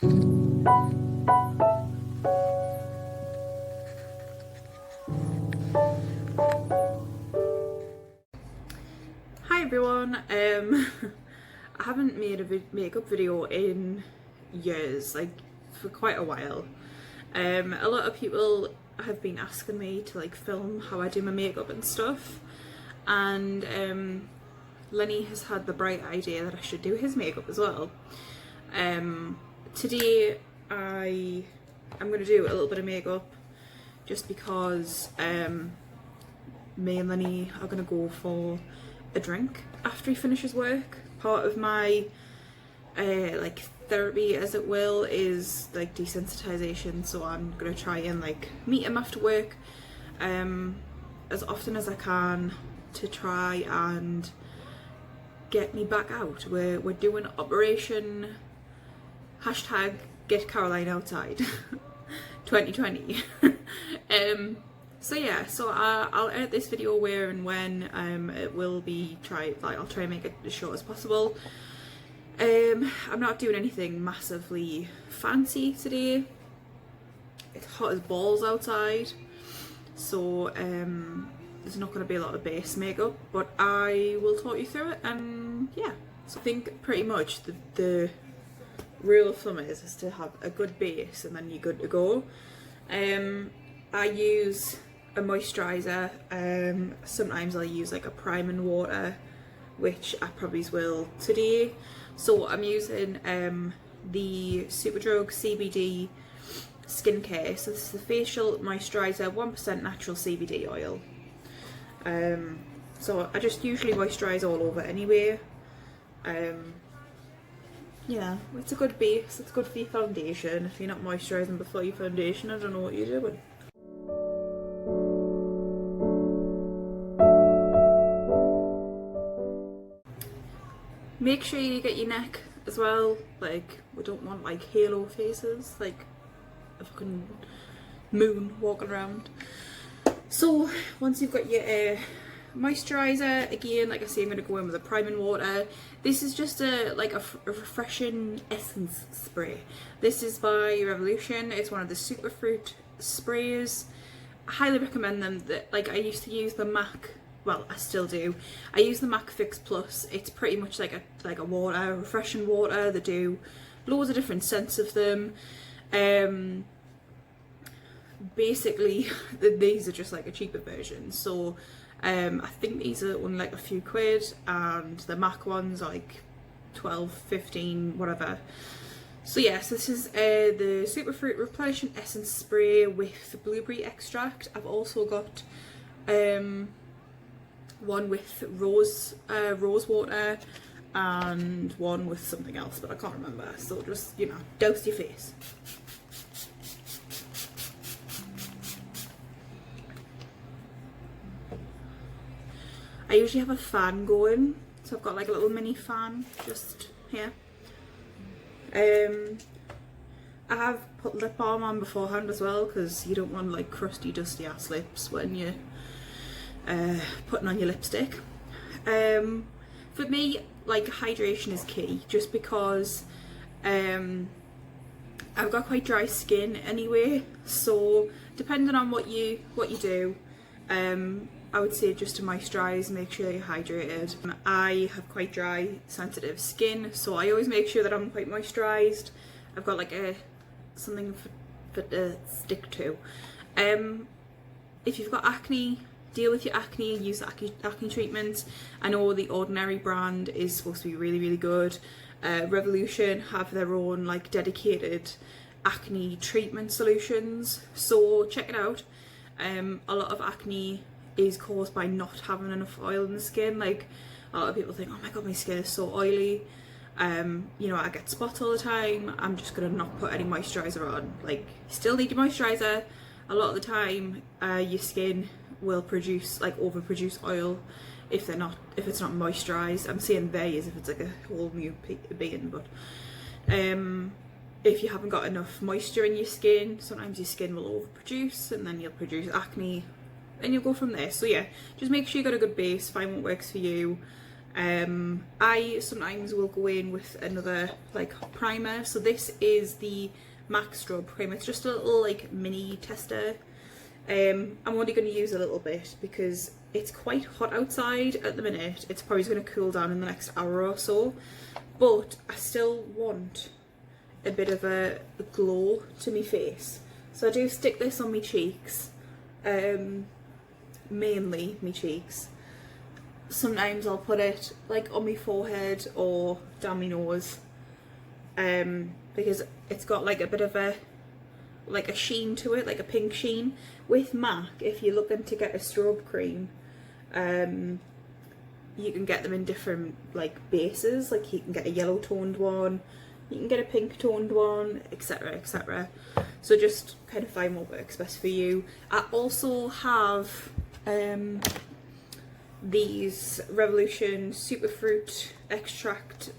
Hi everyone, I haven't made a makeup video in years, like for quite a while. A lot of people have been asking me to like film how I do my makeup and stuff, and Lenny has had the bright idea that I should do his makeup as well. Today I'm going to do a little bit of makeup just because me and Lenny are going to go for a drink after he finishes work. Part of my like therapy, as it will, is like desensitization, so I'm gonna try and like meet him after work as often as I can to try and get me back out. We're doing Operation hashtag Get Caroline Outside 2020. So yeah, so I'll edit this video where and when. It will be I'll try and make it as short as possible. I'm not doing anything massively fancy today. It's hot as balls outside, so there's not going to be a lot of base makeup, but I will talk you through it. And yeah, so I think pretty much the rule of thumb is to have a good base and then you're good to go. I use a moisturiser, sometimes I'll use like a priming water, which I probably will today. So I'm using the Superdrug CBD skincare. So this is the facial moisturiser, 1% natural CBD oil. So I just usually moisturise all over anyway. Yeah, it's a good base, it's good for your foundation. If you're not moisturising before your foundation, I don't know what you're doing. Make sure you get your neck as well, like we don't want like halo faces, like a fucking moon walking around. So once you've got your moisturiser, again, like I say, I'm going to go in with a priming water. This is just a refreshing essence spray. This is by Revolution. It's one of the superfruit sprays. I highly recommend them. That, like, I used to use the MAC, well, I still do. I use the MAC Fix Plus. It's pretty much like a water, refreshing water. They do loads of different scents of them. Basically, these are just like a cheaper version. So I think these are only like a few quid, and the MAC ones are like 12, 15, whatever. So yes, this is the Superfruit Replenishing Essence Spray with blueberry extract. I've also got one with rose water and one with something else, but I can't remember. So just, you know, douse your face. I usually have a fan going, so I've got like a little mini fan just here. I have put lip balm on beforehand as well, because you don't want like crusty, dusty ass lips when you're putting on your lipstick. For me, like, hydration is key, just because I've got quite dry skin anyway, so depending on what you do, I would say just to moisturise, make sure you're hydrated. I have quite dry, sensitive skin, so I always make sure that I'm quite moisturised. I've got like something for to stick to. If you've got acne, deal with your acne, use acne treatment. I know the Ordinary brand is supposed to be really, really good. Revolution have their own like dedicated acne treatment solutions, so check it out. A lot of acne is caused by not having enough oil in the skin. Like, a lot of people think, oh my god, my skin is so oily. You know, I get spots all the time, I'm just gonna not put any moisturiser on. Like, you still need your moisturiser. A lot of the time your skin will produce, like, overproduce oil if it's not moisturised. I'm saying they as if it's like a whole new being, but if you haven't got enough moisture in your skin, sometimes your skin will overproduce and then you'll produce acne and you'll go from there. So yeah, just make sure you got a good base, find what works for you. I sometimes will go in with another like primer. So this is the MAC Strobe Primer. It's just a little like mini tester. I'm only going to use a little bit because it's quite hot outside at the minute. It's probably going to cool down in the next hour or so, but I still want a bit of a glow to my face. So I do stick this on my cheeks, mainly my cheeks. Sometimes I'll put it like on my forehead or down my nose, because it's got like a bit of a sheen to it, like a pink sheen. With MAC, if you're looking to get a strobe cream, you can get them in different like bases. Like you can get a yellow toned one, you can get a pink toned one, etc, etc. So just kind of find what works best for you. I also have these Revolution Superfruit extract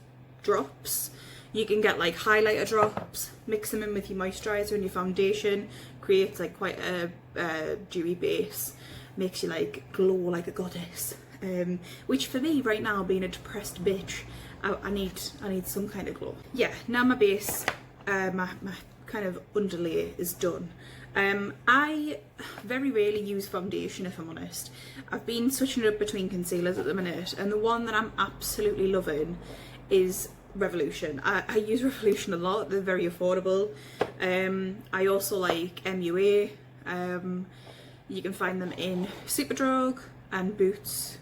drops. You can get like highlighter drops, mix them in with your moisturiser and your foundation, creates like quite a dewy base, makes you like glow like a goddess. Which for me right now, being a depressed bitch, I need some kind of glow. Yeah, now my base, my kind of underlay is done. I very rarely use foundation, if I'm honest. I've been switching it up between concealers at the minute, and the one that I'm absolutely loving is Revolution. I use Revolution a lot, they're very affordable. I also like MUA. You can find them in Superdrug and Boots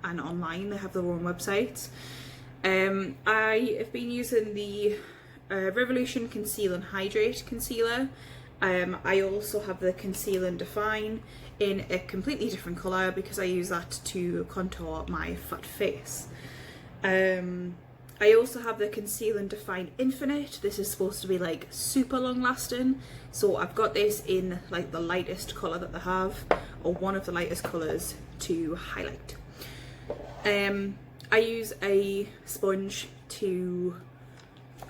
and online, they have their own websites. I have been using the Revolution Conceal and Hydrate Concealer. I also have the Conceal and Define in a completely different colour because I use that to contour my fat face. I also have the Conceal and Define Infinite. This is supposed to be like super long lasting, so I've got this in like the lightest colour that they have, or one of the lightest colours to highlight. I use a sponge to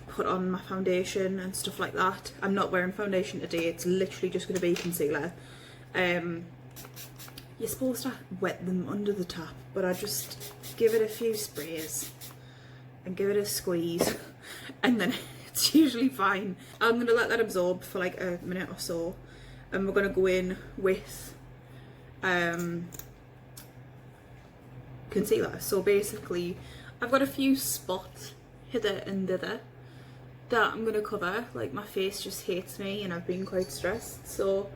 put on my foundation and stuff like that. I'm not wearing foundation today, it's literally just going to be concealer. You're supposed to wet them under the tap, but I just give it a few sprays and give it a squeeze and then it's usually fine. I'm going to let that absorb for like a minute or so, and we're going to go in with concealer. So basically I've got a few spots hither and thither that I'm going to cover. Like my face just hates me and I've been quite stressed, so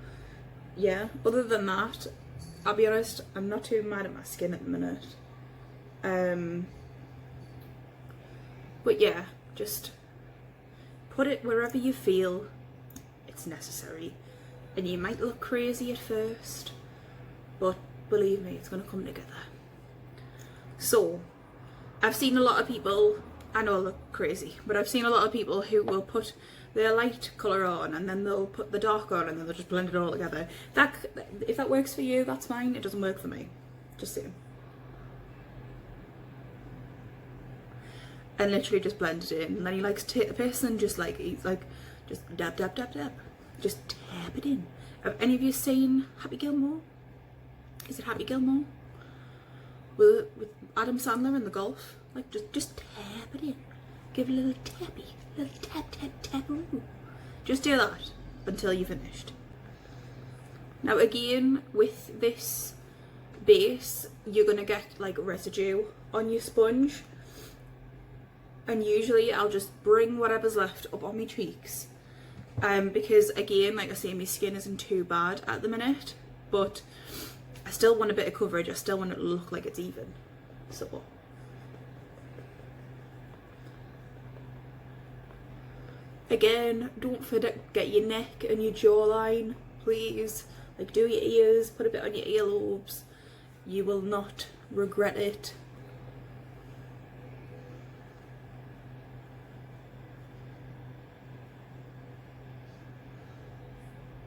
yeah, other than that, I'll be honest, I'm not too mad at my skin at the minute. But yeah, just put it wherever you feel it's necessary. And you might look crazy at first, but believe me, it's going to come together. So, I've seen a lot of people, I know I look crazy, but I've seen a lot of people who will put their light colour on and then they'll put the dark on and then they'll just blend it all together. If that works for you, that's fine. It doesn't work for me. Just saying. And literally just blend it in. And then he likes to take the piss and just like, he's like, just dab, dab, dab, dab. Just tap it in. Have any of you seen Happy Gilmore? Is it Happy Gilmore? With Adam Sandler in the golf? Like, just tap it in. Give it a little tappy. Little tap, tap, tap. Ooh. Just do that until you're finished. Now again, with this base, you're going to get like residue on your sponge. And usually I'll just bring whatever's left up on my cheeks. Because again, like I say, my skin isn't too bad at the minute, but I still want a bit of coverage. I still want it to look like it's even. So again, don't forget your neck and your jawline, please. Like, do your ears, put a bit on your earlobes. You will not regret it.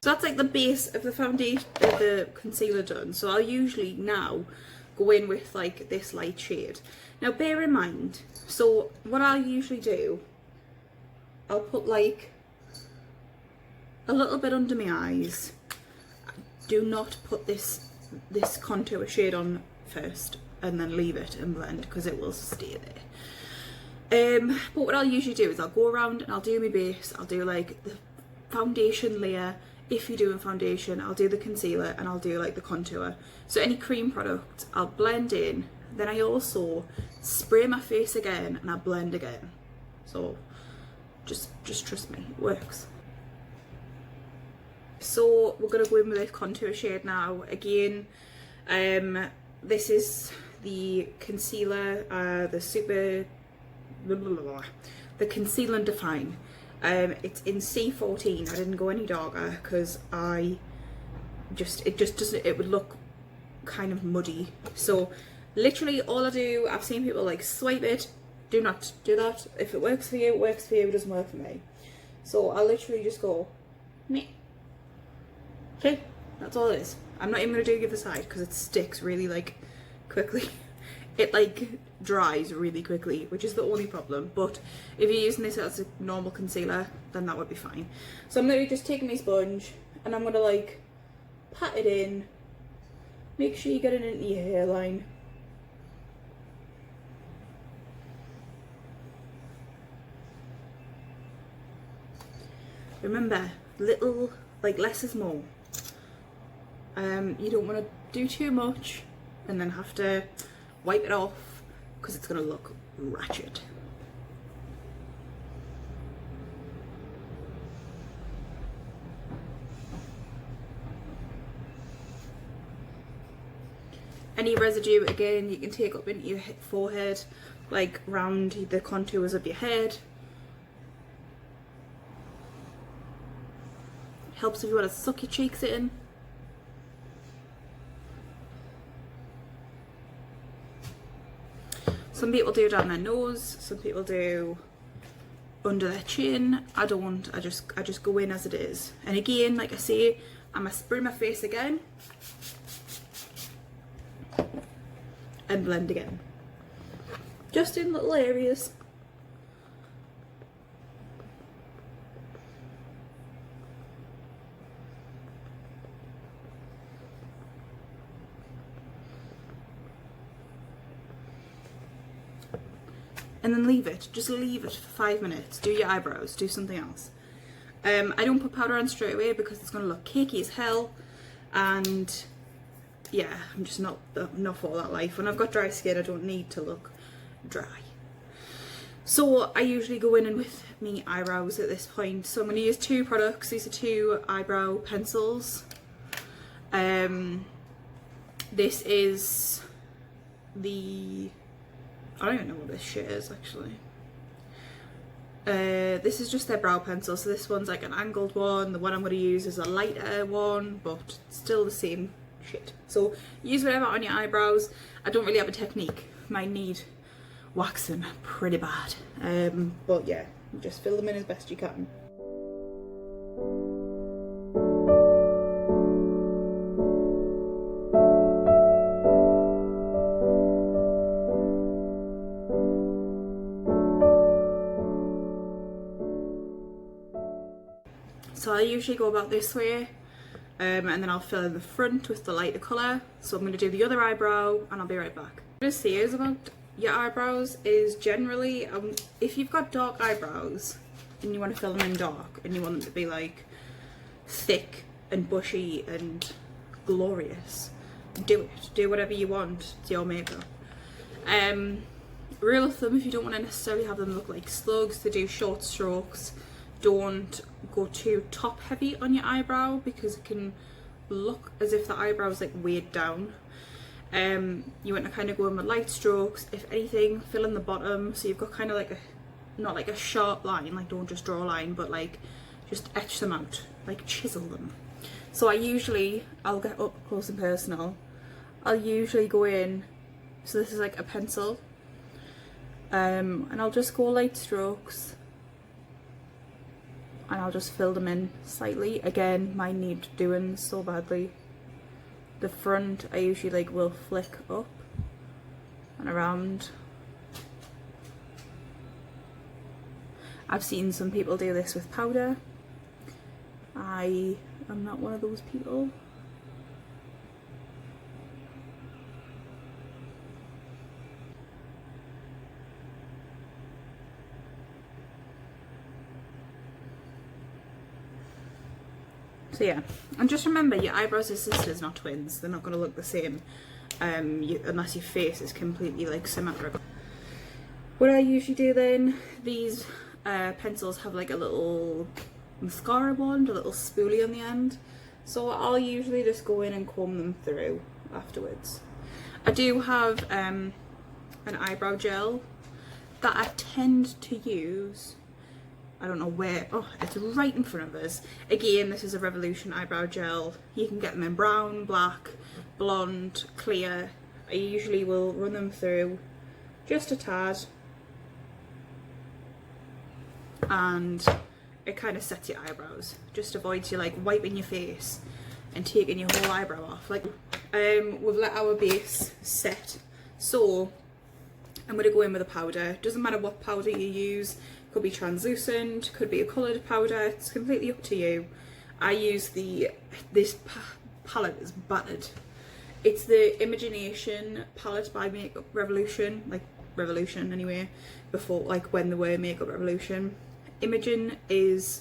So that's like the base of the foundation, the concealer done. So I'll usually now go in with like this light shade. Now bear in mind, so what I'll usually do, I'll put like a little bit under my eyes. Do not put this contour shade on first. and then leave it and blend because it will stay there. But what I'll usually do is I'll go around and I'll do my base. I'll do like the foundation layer. If you're doing foundation, I'll do the concealer and I'll do like the contour. So any cream product I'll blend in, then I also spray my face again and I blend again. So just trust me, it works. So we're gonna go in with this contour shade now. Again, this is the concealer, the Conceal and Define. It's in C14. I didn't go any darker because it would look kind of muddy. So literally all I do, I've seen people like swipe it. Do not do that. If it works for you, it works for you. It doesn't work for me. So I literally just go meh. Okay, that's all it is. I'm not even gonna do the other side because it sticks really like quickly. It like dries really quickly, which is the only problem. But if you're using this as a normal concealer, then that would be fine. So I'm literally just taking my sponge and I'm gonna like pat it in. Make sure you get it into your hairline. Remember, little, like less is more. You don't want to do too much and then have to wipe it off because it's going to look ratchet. Any residue, again, you can take up into your forehead, like round the contours of your head. Helps if you want to suck your cheeks in. Some people do down their nose, some people do under their chin. I don't, I just go in as it is. And again, like I say, I'm gonna spray my face again and blend again. Just in little areas. And then leave it, just leave it for 5 minutes. Do your eyebrows, do something else. I don't put powder on straight away because it's gonna look cakey as hell. And yeah, I'm just not for that life. When I've got dry skin, I don't need to look dry. So I usually go in and with me eyebrows at this point. So I'm gonna use 2 products. These are 2 eyebrow pencils. This is the, I don't even know what this shit is actually. This is just their brow pencil, so this one's like an angled one. The one I'm going to use is a lighter one, but still the same shit. So use whatever on your eyebrows. I don't really have a technique. Might need waxing pretty bad. But yeah, just fill them in as best you can. So I usually go about this way, and then I'll fill in the front with the lighter colour. So I'm going to do the other eyebrow and I'll be right back. What I say is about your eyebrows is generally, if you've got dark eyebrows and you want to fill them in dark and you want them to be like thick and bushy and glorious, do it. Do whatever you want to your makeup. Rule of thumb, if you don't want to necessarily have them look like slugs, to do short strokes. Don't go too top heavy on your eyebrow because it can look as if the eyebrow is like weighed down. You want to kind of go in with light strokes. If anything, fill in the bottom so you've got kind of like a, not like a sharp line, like don't just draw a line, but like just etch them out, like chisel them. So I'll get up close and personal. I'll usually go in, so this is like a pencil, and I'll just go light strokes. And I'll just fill them in slightly. Again, mine need doing so badly. The front I usually like will flick up and around. I've seen some people do this with powder. I am not one of those people. So yeah, and just remember your eyebrows are sisters, not twins. They're not going to look the same unless your face is completely like symmetrical. What I usually do then, these pencils have like a little mascara wand, a little spoolie on the end. So I'll usually just go in and comb them through afterwards. I do have an eyebrow gel that I tend to use. I don't know where. Oh, it's right in front of us. Again, this is a Revolution eyebrow gel. You can get them in brown, black, blonde, clear. I usually will run them through just a tad, and it kind of sets your eyebrows. Just avoids you like wiping your face and taking your whole eyebrow off. Like we've let our base set, so I'm going to go in with a powder. Doesn't matter what powder you use. Could be translucent, could be a coloured powder. It's completely up to you. I use this palette is battered. It's the Imagination palette by Makeup Revolution, like Revolution anyway, before like when there were Makeup Revolution. Imogen is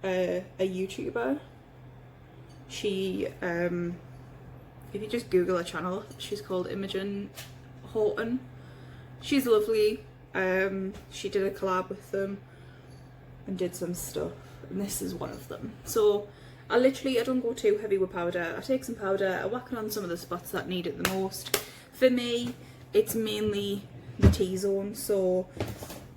a YouTuber. She, if you just Google her channel, she's called Imogen Horton. She's lovely. She did a collab with them and did some stuff, and this is one of them. So I don't go too heavy with powder. I take some powder, I whack it on some of the spots that need it the most. For me, it's mainly the T-zone, so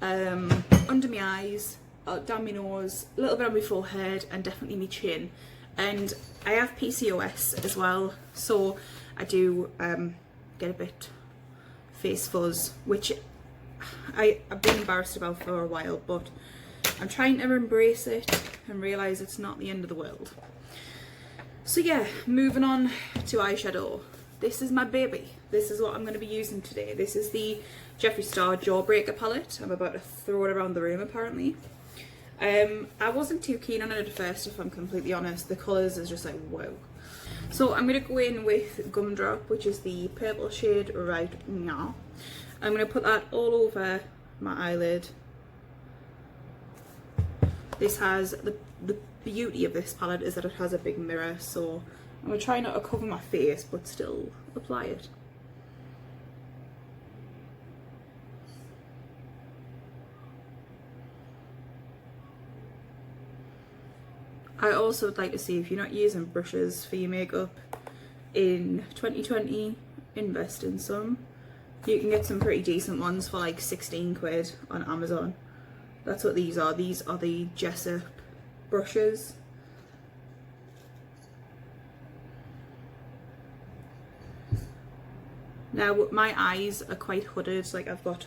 under my eyes, down my nose, a little bit on my forehead, and definitely my chin. And I have PCOS as well, so I do get a bit face fuzz, which I've been embarrassed about for a while, but I'm trying to embrace it and realise it's not the end of the world. So yeah, moving on to eyeshadow. This is my baby. This is what I'm going to be using today. This is the Jeffree Star Jawbreaker palette. I'm about to throw it around the room apparently. I wasn't too keen on it at first, if I'm completely honest. The colours is just like, whoa. So I'm going to go in with Gumdrop, which is the purple shade right now. I'm going to put that all over my eyelid. This has, the beauty of this palette is that it has a big mirror, so I'm going to try not to cover my face but still apply it. I also would like to see, if you're not using brushes for your makeup in 2020, invest in some. You can get some pretty decent ones for like 16 quid on Amazon. That's what these are. These are the Jessup brushes. Now my eyes are quite hooded, like I've got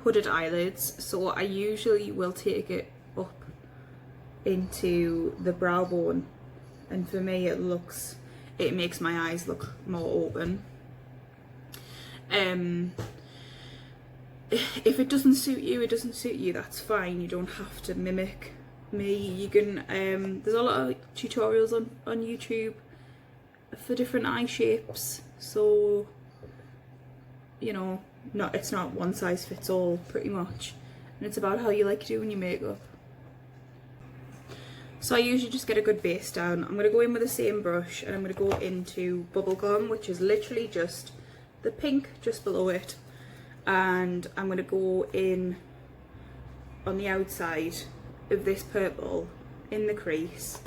hooded eyelids, so I usually will take it up into the brow bone, and for me it makes my eyes look more open. If it doesn't suit you, it doesn't suit you, that's fine. You don't have to mimic me. You can there's a lot of tutorials on YouTube for different eye shapes, so you know, it's not one size fits all pretty much, and it's about how you like doing your makeup. So I usually just get a good base down. I'm going to go in with the same brush, and I'm going to go into Bubblegum, which is literally just the pink just below it, and I'm going to go in on the outside of this purple in the crease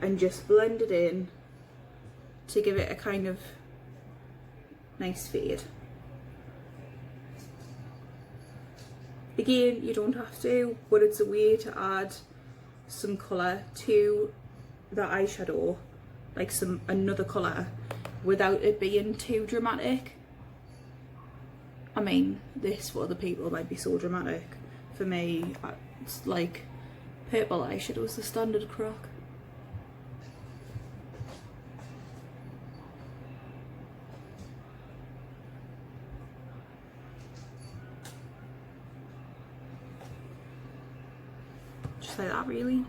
and just blend it in to give it a kind of nice fade. Again, you don't have to, but it's a way to add some colour to the eyeshadow, like another colour, without it being too dramatic. I mean, this for other people might be so dramatic. For me, it's like purple eyeshadow is the standard crock. Just like that, really.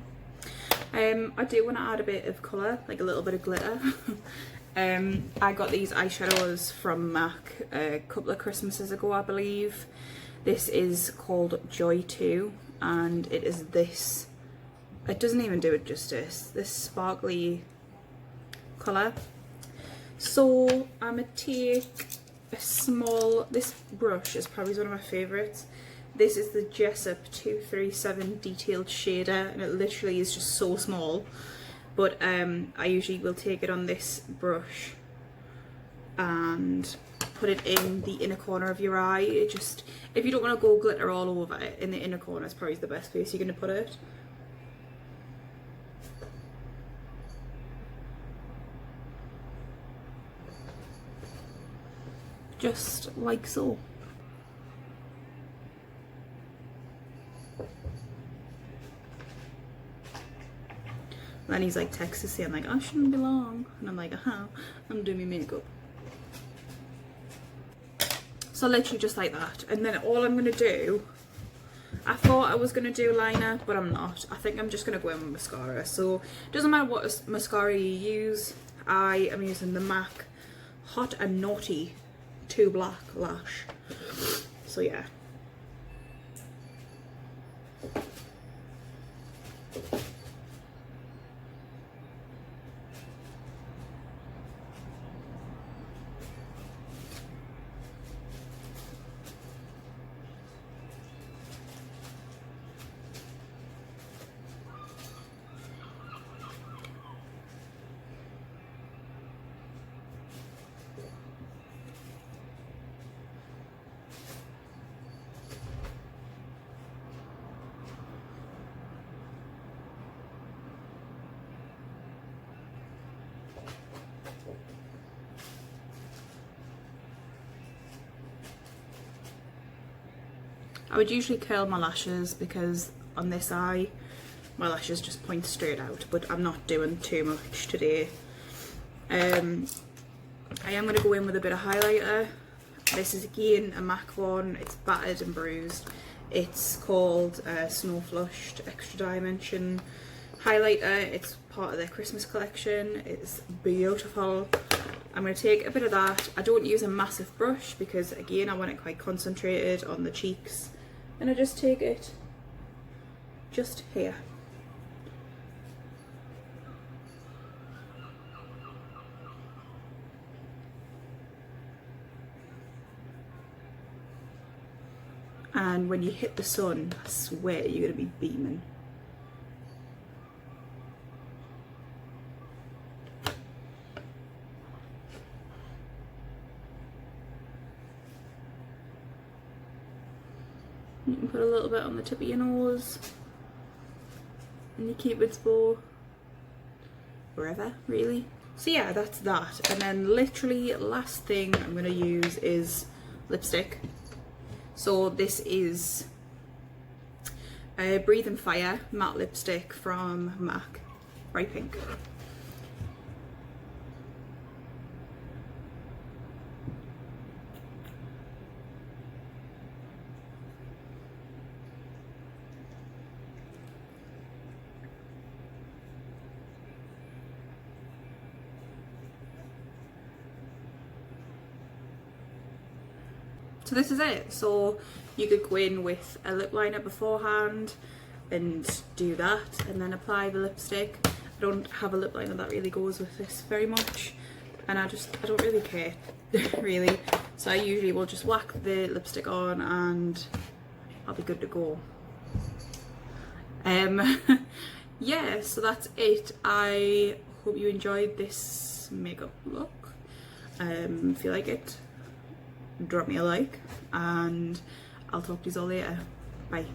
I do want to add a bit of colour, like a little bit of glitter. I got these eyeshadows from MAC a couple of Christmases ago, I believe. This is called Joy 2, and it is this it doesn't even do it justice, this sparkly colour. So I'm going to take a small, this brush is probably one of my favourites. This is the Jessup 237 detailed shader, and it literally is just so small. But I usually will take it on this brush and put it in the inner corner of your eye. It just, if you don't want to go glitter all over it, in the inner corner is probably the best place you're going to put it. Just like so. Then he's like texting saying like, I shouldn't be long, and I'm like, I'm doing my makeup. So literally just like that, and then all I'm gonna do, I thought I was gonna do liner, but I'm not. I think I'm just gonna go in with mascara. So it doesn't matter what mascara you use. I am using the MAC Hot and Naughty 2 Black Lash. So yeah. I would usually curl my lashes because on this eye my lashes just point straight out, but I'm not doing too much today. I am going to go in with a bit of highlighter. This is again a MAC one, it's battered and bruised. It's called Snow Flushed Extra Dimension Highlighter. It's part of their Christmas collection. It's beautiful. I'm going to take a bit of that. I don't use a massive brush because again I want it quite concentrated on the cheeks, and I just take it just here. And when you hit the sun, I swear you're going to be beaming. You can put a little bit on the tip of your nose and your cupid's bow, wherever really. So yeah, that's that. And then literally last thing I'm going to use is lipstick. So this is a Breathe and Fire matte lipstick from MAC, bright pink. So this is it. So you could go in with a lip liner beforehand and do that and then apply the lipstick. I don't have a lip liner that really goes with this very much, and I don't really care really. So I usually will just whack the lipstick on and I'll be good to go. Yeah, so that's it. I hope you enjoyed this makeup look. If you like it, drop me a like, and I'll talk to you all later. Bye.